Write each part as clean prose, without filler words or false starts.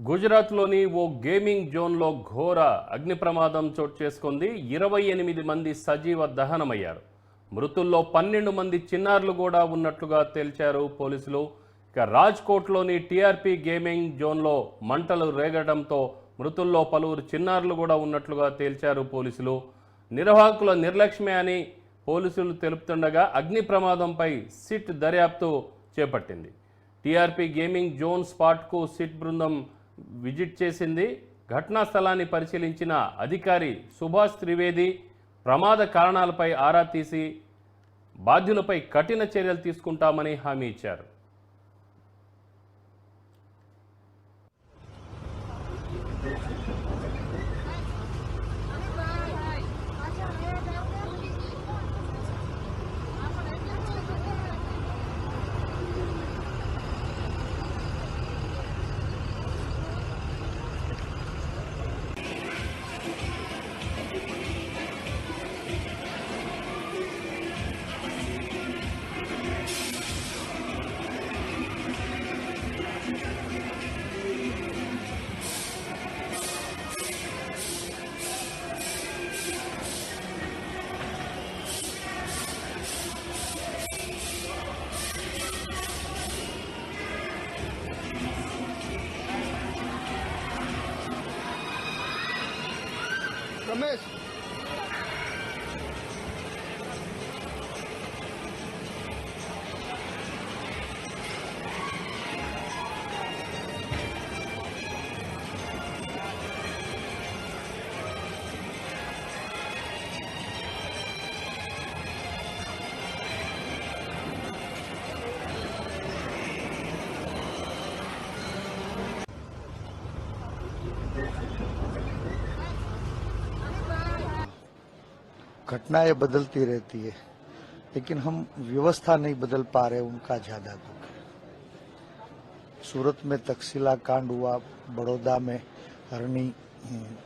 గుజరాత్లోని ఓ గేమింగ్ జోన్లో ఘోర అగ్ని ప్రమాదం చోటు చేసుకుంది. 28 మంది సజీవ దహనమయ్యారు. మృతుల్లో 12 మంది చిన్నారులు కూడా ఉన్నట్లుగా తేల్చారు పోలీసులు. ఇక రాజ్కోట్లోని టీఆర్పీ గేమింగ్ జోన్లో మంటలు రేగడంతో మృతుల్లో పలువురు చిన్నారులు కూడా ఉన్నట్లుగా తేల్చారు పోలీసులు. నిర్వాహకుల నిర్లక్ష్యమే అని పోలీసులు తెలుపుతుండగా అగ్ని ప్రమాదంపై సిట్ దర్యాప్తు చేపట్టింది. టీఆర్పీ గేమింగ్ జోన్ స్పాట్కు సిట్ బృందం విజిట్ చేసింది. ఘటనా స్థలాన్ని పరిశీలించిన అధికారి సుభాష్ త్రివేది ప్రమాద కారణాలపై ఆరా తీసి బాధ్యులపై కఠిన చర్యలు తీసుకుంటామని హామీ ఇచ్చారు. रमेश घटनाएं बदलती रहती है, लेकिन हम व्यवस्था नहीं बदल पा रहे, उनका ज्यादा दुख है। सूरत में तक्षशिला कांड हुआ, बड़ौदा में हरणी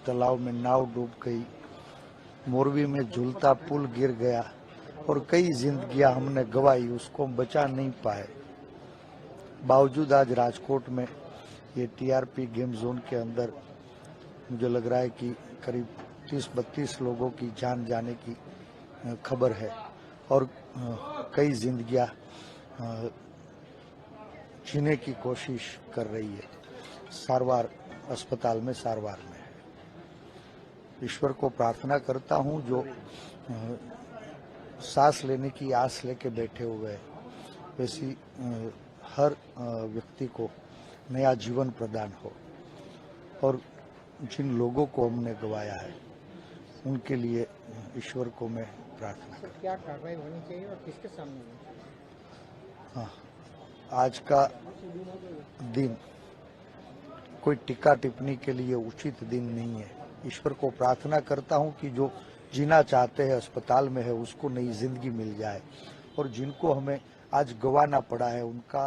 तालाब में नाव डूब गई, मोरबी में झूलता पुल गिर गया और कई जिंदगियां हमने गंवाई, उसको हम बचा नहीं पाए। बावजूद आज राजकोट में ये टीआरपी गेम जोन के अंदर मुझे लग रहा है कि करीब 30-32 लोगों की जान जाने की खबर है और कई जिंदगियां जीने की कोशिश कर रही है। सारवार अस्पताल में सारवार में है। ईश्वर को प्रार्थना करता हूं जो सांस लेने की आस लेके बैठे हुए हैं, वैसी हर व्यक्ति को नया जीवन प्रदान हो और जिन लोगों को हमने गंवाया है उनके लिए ईश्वर को मैं प्रार्थना करता हूं। क्या कार्रवाई होनी चाहिए और किसके सामने? हाँ, आज का दिन कोई टीका टिप्पणी के लिए उचित दिन नहीं है। ईश्वर को प्रार्थना करता हूं कि जो जीना चाहते हैं अस्पताल में है उसको नई जिंदगी मिल जाए और जिनको हमें आज गंवाना पड़ा है उनका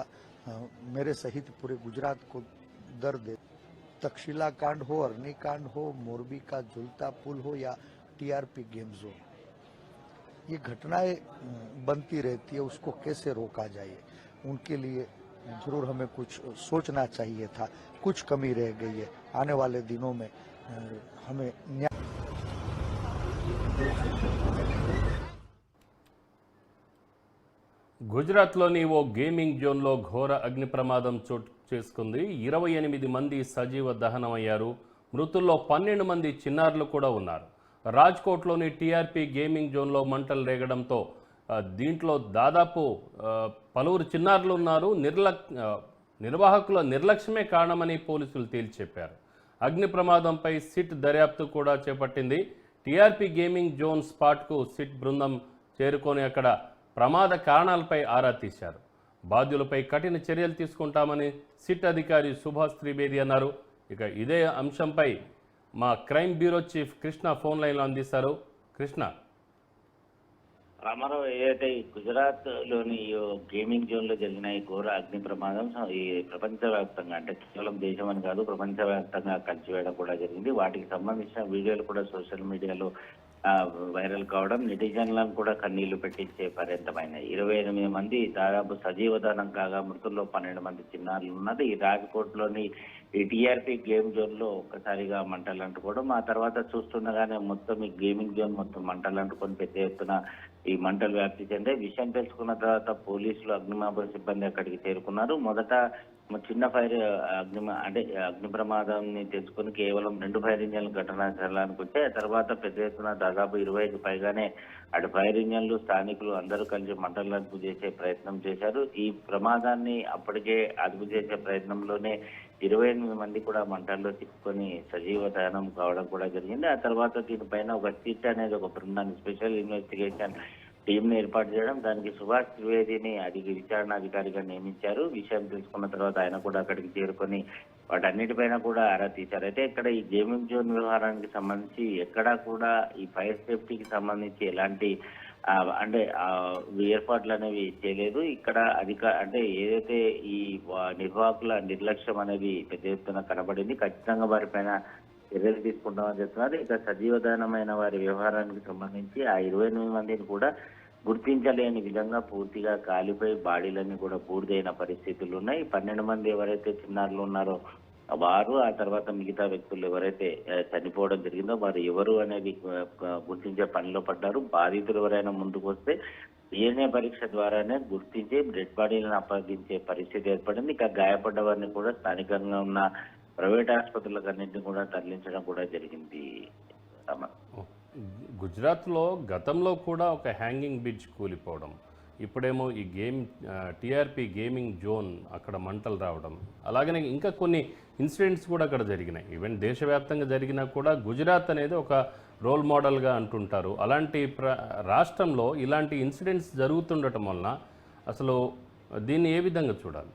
मेरे सहित पूरे गुजरात को दर्द है। तक्षशिला कांड हो, हरणी कांड हो, मोरबी का झूलता पुल हो या टीआरपी गेम जोन, ये घटनाएं बनती रहती है, उसको कैसे रोका जाए उनके लिए जरूर हमें कुछ सोचना चाहिए था। कुछ कमी रह गई है, आने वाले दिनों में हमें न्याय। గుజరాత్లోని ఓ గేమింగ్ జోన్లో ఘోర అగ్ని ప్రమాదం చోటు చేసుకుంది. 28 మంది సజీవ దహనమయ్యారు. మృతుల్లో 12 మంది చిన్నారులు కూడా ఉన్నారు. రాజ్కోట్లోని టీఆర్పీ గేమింగ్ జోన్లో మంటలు రేగడంతో దీంట్లో దాదాపు పలువురు చిన్నారులు ఉన్నారు. నిర్వాహకుల నిర్లక్ష్యమే కారణమని పోలీసులు తేల్చెప్పారు. అగ్ని ప్రమాదంపై సిట్ దర్యాప్తు కూడా చేపట్టింది. టీఆర్పీ గేమింగ్ జోన్ స్పాట్కు సిట్ బృందం చేరుకొని అక్కడ ప్రమాద కారణాలపై ఆరా తీశారు. బాధ్యులపై కఠిన చర్యలు తీసుకుంటామని సిట్ అధికారి సుభాష్ త్రివేది అన్నారు. ఇక ఇదే అంశంపై మా crime bureau chief Krishna phone లైన్లో అందిస్తారు. కృష్ణ, రామారావు, ఏదైతే గుజరాత్ లోని గేమింగ్ జోన్ లో జరిగిన ఈ ఘోర అగ్ని ప్రమాదం ఈ ప్రపంచవ్యాప్తంగా, అంటే కేవలం దేశం అని కాదు ప్రపంచవ్యాప్తంగా కలిసివేయడం కూడా జరిగింది. వాటికి సంబంధించిన వీడియోలు కూడా సోషల్ మీడియాలో వైరల్ కావడం నెటిజన్లను కూడా కన్నీళ్లు పెట్టించే పర్యంతమైనాయి. 28 మంది దాదాపు సజీవదానం కాగా మృతుల్లో 12 మంది చిన్నారులు ఉన్నారు. ఈ రాజ్కోట్లోని ఈ టీఆర్పీ గేమ్ జోన్ లో ఒక్కసారిగా మంటలు అంటుకోవడం, ఆ తర్వాత చూస్తుండగానే మొత్తం ఈ గేమింగ్ జోన్ మొత్తం మంటలు అంటుకొని పెద్ద ఎత్తున ఈ మంటలు వ్యాప్తి చెందాయి. విషయం తెలుసుకున్న తర్వాత పోలీసులు, అగ్నిమాపక సిబ్బంది అక్కడికి చేరుకున్నారు. మొదట చిన్న ఫైర్ అగ్ని ప్రమాదాన్ని తెచ్చుకొని కేవలం 2 ఫైర్ ఇంజన్లు ఘటనా స్థలానికి వచ్చాయి. ఆ తర్వాత పెద్ద ఎత్తున దాదాపు 20కి పైగానే అటు ఫైర్ ఇంజన్లు, స్థానికులు అందరూ కలిసి మంటలను అదుపు చేసే ప్రయత్నం చేశారు. ఈ ప్రమాదాన్ని అప్పటికే అదుపు చేసే ప్రయత్నంలోనే 28 మంది కూడా మంటల్లో చిక్కుకొని సజీవ దహనం కావడం కూడా జరిగింది. ఆ తర్వాత దీనిపైన ఒక సిట్ అనేది ఒక బృందాన్ని, స్పెషల్ ఇన్వెస్టిగేషన్ టీంని ఏర్పాటు చేయడం, దానికి సుభాష్ త్రివేదిని విచారణ అధికారిగా నియమించారు. విషయం తెలుసుకున్న తర్వాత ఆయన కూడా అక్కడికి చేరుకొని వాటన్నిటిపైన కూడా ఆరా తీశారు. అయితే ఇక్కడ ఈ గేమింగ్ జోన్ వ్యవహారానికి సంబంధించి ఎక్కడా కూడా ఈ ఫైర్ సేఫ్టీకి సంబంధించి ఎలాంటి ఏర్పాట్లు అనేవి చేయలేదు. ఇక్కడ ఏదైతే ఈ నిర్వాహకుల నిర్లక్ష్యం అనేది పెద్ద ఎత్తున కనబడింది. ఖచ్చితంగా వారిపైన చర్యలు తీసుకుంటామని చెప్తున్నారు. ఇక సజీవదానమైన వారి వ్యవహారానికి సంబంధించి ఆ 28 మందిని కూడా గుర్తించలేని విధంగా పూర్తిగా కాలిపోయి బాడీలన్నీ కూడా బూడిదైన పరిస్థితులు ఉన్నాయి. 12 మంది ఎవరైతే చిన్నారులు ఉన్నారో వారు, ఆ తర్వాత మిగతా వ్యక్తులు ఎవరైతే చనిపోవడం జరిగిందో వారు ఎవరు అనేది గుర్తించే పనిలో పడ్డారు. బాధితులు ఎవరైనా ముందుకు వస్తే DNA పరీక్ష ద్వారానే గుర్తించి డెడ్ బాడీలను అప్పగించే పరిస్థితి ఏర్పడింది. ఇక గాయపడ్డ వారిని కూడా స్థానికంగా ఉన్న ప్రైవేట్ ఆసుపత్రులకు అన్నింటినీ కూడా తరలించడం కూడా జరిగింది. గుజరాత్లో గతంలో కూడా ఒక హ్యాంగింగ్ బ్రిడ్జ్ కూలిపోవడం, ఇప్పుడేమో ఈ టీఆర్పీ గేమింగ్ జోన్ అక్కడ మంటలు రావడం, అలాగనే ఇంకా కొన్ని ఇన్సిడెంట్స్ కూడా అక్కడ జరిగినాయి. ఈవెన్ దేశవ్యాప్తంగా జరిగినా కూడా గుజరాత్ అనేది ఒక రోల్ మోడల్గా అంటుంటారు. అలాంటి రాష్ట్రంలో ఇలాంటి ఇన్సిడెంట్స్ జరుగుతుండటం వలన అసలు దీన్ని ఏ విధంగా చూడాలి?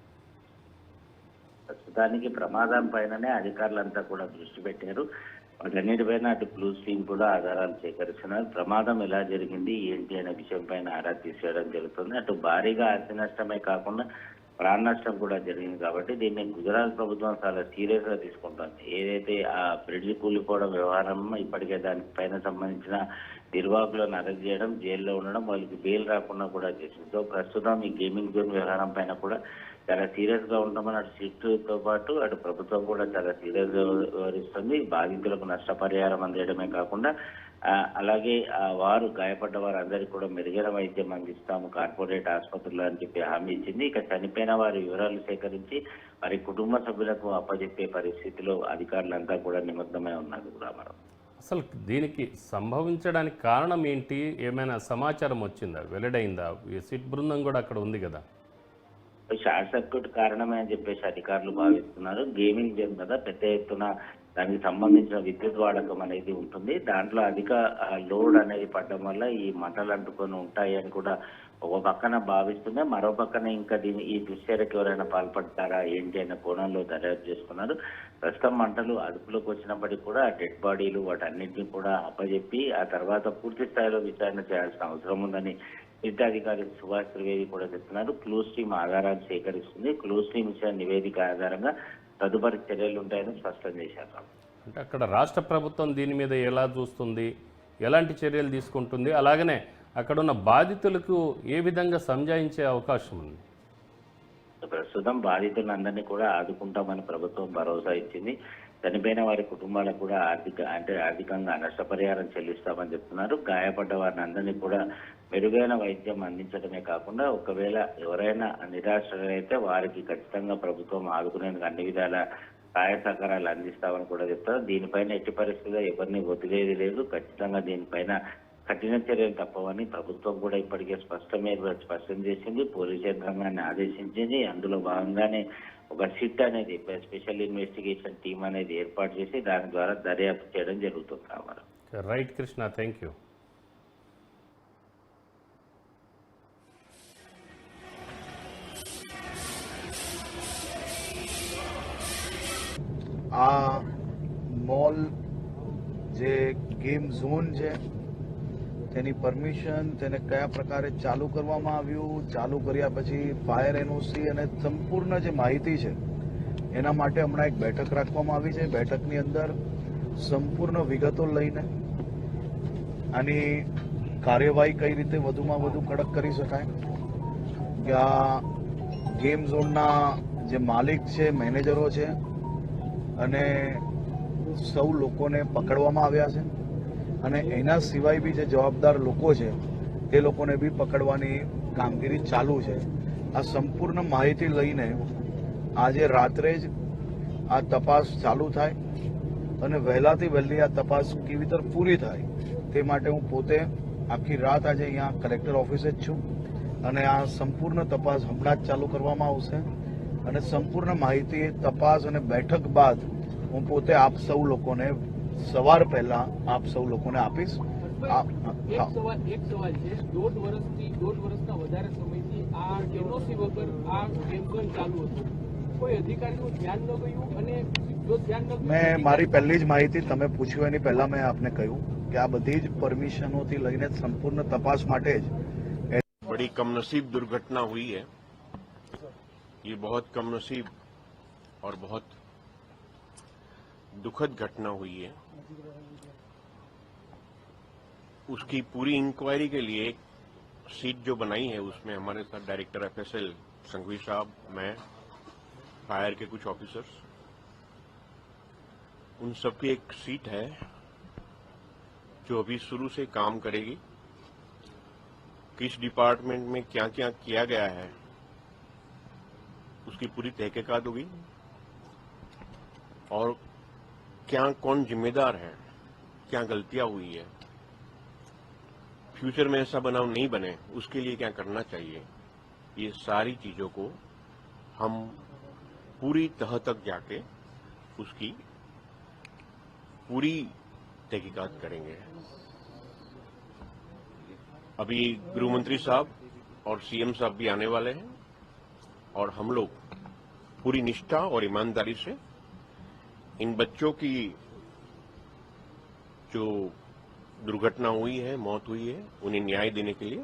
ప్రస్తుతానికి ప్రమాదం పైననే అధికారులంతా కూడా దృష్టి పెట్టారు. వాటన్నిటిపైన అటు బ్లూస్ టీం కూడా ఆధారాలు సేకరిస్తున్నారు. ప్రమాదం ఎలా జరిగింది ఏంటి అనే విషయం పైన ఆరా తీసేయడం జరుగుతుంది. అటు భారీగా ఆస్తి నష్టమే కాకుండా ప్రాణ నష్టం కూడా జరిగింది. కాబట్టి దీన్ని గుజరాత్ ప్రభుత్వం చాలా సీరియస్ గా తీసుకుంటుంది. ఏదైతే ఆ బ్రిడ్జ్ కూలిపోవడం వ్యవహారం ఇప్పటికే దానిపైన సంబంధించిన నిర్వాహకులను అరెస్ట్ చేయడం, జైల్లో ఉండడం, వాళ్ళకి బెయిల్ రాకుండా కూడా చేసింది. సో ప్రస్తుతం ఈ గేమింగ్ జోన్ వ్యవహారం పైన కూడా చాలా సీరియస్ గా ఉంటామని అటు సిట్తో పాటు అటు ప్రభుత్వం కూడా చాలా సీరియస్ గా వ్యవహరిస్తుంది. బాధితులకు నష్టపరిహారం అందేయడమే కాకుండా అలాగే వారు గాయపడ్డ వారందరికీ కూడా మెరుగైన వైద్యం అందిస్తాము కార్పొరేట్ ఆసుపత్రులు అని చెప్పి హామీ ఇచ్చింది. ఇక చనిపోయిన వారి వివరాలు సేకరించి వారి కుటుంబ సభ్యులకు అప్పజెప్పే పరిస్థితిలో అధికారులంతా కూడా నిమగ్నమై ఉన్నారు. రామారావు, అసలు దీనికి సంభవించడానికి కారణం ఏంటి? ఏమైనా సమాచారం వచ్చిందా, వెల్లడైందా? ఈ సిట్ బృందం కూడా అక్కడ ఉంది కదా. షార్ట్ సర్క్యూట్ కారణమే అని చెప్పేసి అధికారులు భావిస్తున్నారు. గేమింగ్ జోన్ కదా, పెద్ద ఎత్తున దానికి సంబంధించిన విద్యుత్ వాడకం అనేది ఉంటుంది. దాంట్లో అధిక లోడ్ అనేది పడడం వల్ల ఈ మంటలు అంటుకొని ఉంటాయి అని కూడా ఒక పక్కన భావిస్తుంది. మరో పక్కన ఇంకా ఈ దుశ్చర్యకు ఎవరైనా పాల్పడతారా ఏంటి అనే కోణంలో దర్యాప్తు చేసుకున్నారు. ప్రస్తుతం మంటలు అదుపులోకి వచ్చినప్పటికీ కూడా డెడ్ బాడీలు వాటన్నింటినీ కూడా అప్పజెప్పి ఆ తర్వాత పూర్తి స్థాయిలో విచారణ చేయాల్సిన అవసరం ఉందని అధికారి సుభాష్ త్రివేది కూడా చెప్తున్నారు. క్లూస్ టీం ఆధారాలు సేకరిస్తుంది. క్లూస్ టీం ఇచ్చిన నివేదిక ఆధారంగా తదుపరి చర్యలు ఉంటాయని స్పష్టం చేశారు. అంటే అక్కడ రాష్ట్ర ప్రభుత్వం దీని మీద ఎలా చూస్తుంది, ఎలాంటి చర్యలు తీసుకుంటుంది, అలాగనే అక్కడున్న బాధితులకు ఏ విధంగా సంజాయించే అవకాశం ఉంది? ప్రస్తుతం బాధితులందరినీ కూడా ఆదుకుంటామని ప్రభుత్వం భరోసా ఇచ్చింది. చనిపోయిన వారి కుటుంబాలకు కూడా ఆర్థికంగా నష్టపరిహారం చెల్లిస్తామని చెప్తున్నారు. గాయపడ్డ వారిని అందరినీ కూడా మెరుగైన వైద్యం అందించడమే కాకుండా ఒకవేళ ఎవరైనా నిరాశ్రయులైతే వారికి ఖచ్చితంగా ప్రభుత్వం ఆదుకునేందుకు అన్ని విధాల సహాయ సహకారాలు అందిస్తామని కూడా చెప్తారు. దీనిపైన ఎట్టి పరిస్థితుల్లో ఎవరిని వదిలేది లేదు. ఖచ్చితంగా దీనిపైన కఠిన చర్యలు తప్పవని ప్రభుత్వం కూడా ఇప్పటికే స్పష్టం చేసింది. పోలీస్ యంత్రాంగాన్ని ఆదేశించింది. అందులో భాగంగానే ఒక సిట్ అనేది స్పెషల్ ఇన్వెస్టిగేషన్ టీం అనేది ఏర్పాటు చేసి దాని ద్వారా దర్యాప్తు చేయడం జరుగుతుంది. Ramarao. Right Krishna, thank you. આ મોલ જે ગેમ ઝોન છે તેની પરમિશન તેને કયા પ્રકારે ચાલુ કરવામાં આવ્યું, ચાલુ કર્યા પછી ફાયર એનઓસી અને સંપૂર્ણ જે માહિતી છે એના માટે હમણાં એક બેઠક રાખવામાં આવી છે. બેઠકની અંદર સંપૂર્ણ વિગતો લઈને આની કાર્યવાહી કઈ રીતે વધુમાં વધુ કડક કરી શકાય કે આ ગેમ ઝોનના જે માલિક છે, મેનેજરો છે અને સૌ લોકોને પકડવામાં આવ્યા છે અને એના સિવાય બી જે જવાબદાર લોકો છે તે લોકોને બી પકડવાની કામગીરી ચાલુ છે. આ સંપૂર્ણ માહિતી લઈને આજે રાત્રે જ આ તપાસ ચાલુ થાય અને વહેલાથી વહેલી આ તપાસ કેવી રીતે પૂરી થાય તે માટે હું પોતે આખી રાત આજે અહીંયા કલેક્ટર ઓફિસે જ છું અને આ સંપૂર્ણ તપાસ હમણાં જ ચાલુ કરવામાં આવશે અને સંપૂર્ણ માહિતી તપાસ અને બેઠક બાદ હું પોતે આપ સૌ લોકોને સવાર પહેલા આપ સૌ લોકોને આપીશ. એક સવાલ છે, દોઢ વર્ષના વધારે સમયથી આ એનઓસી વગર આ ગેમ ઝોન ચાલુ હતું. કોઈ અધિકારીનું ધ્યાન ન ગયું અને જો ધ્યાન ન મેં મારી પહેલી જ માહિતી તમે પૂછ્યું એની પહેલા મેં આપને કહ્યું કે આ બધી જ પરમિશનોથી લઈને સંપૂર્ણ તપાસ માટે જ बड़ी कमनसीब दुर्घटना हुई है. ये बहुत कमनसीब और बहुत दुखद घटना हुई है. उसकी पूरी इंक्वायरी के लिए एक सीट जो बनाई है उसमें हमारे साथ डायरेक्टर एफएसएल संघवी साहब, मैं, फायर के कुछ ऑफिसर्स, उन सबकी एक सीट है जो अभी शुरू से काम करेगी. किस डिपार्टमेंट में क्या क्या किया गया है उसकी पूरी तहकीकात होगी और क्या कौन जिम्मेदार है, क्या गलतियां हुई है, फ्यूचर में ऐसा बनाव नहीं बने उसके लिए क्या करना चाहिए, ये सारी चीजों को हम पूरी तह तक जाके उसकी पूरी तहकीकात करेंगे. अभी गृह मंत्री साहब और सीएम साहब भी आने वाले हैं और हम लोग पूरी निष्ठा और ईमानदारी से इन बच्चों की जो दुर्घटना हुई है, मौत हुई है, उन्हें न्याय देने के लिए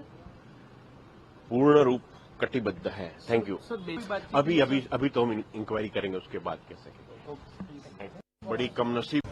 पूर्ण रूप कटिबद्ध है. Thank you. अभी अभी अभी तो हम इंक्वायरी करेंगे, उसके बाद कह सकेंगे. बड़ी कमनसीब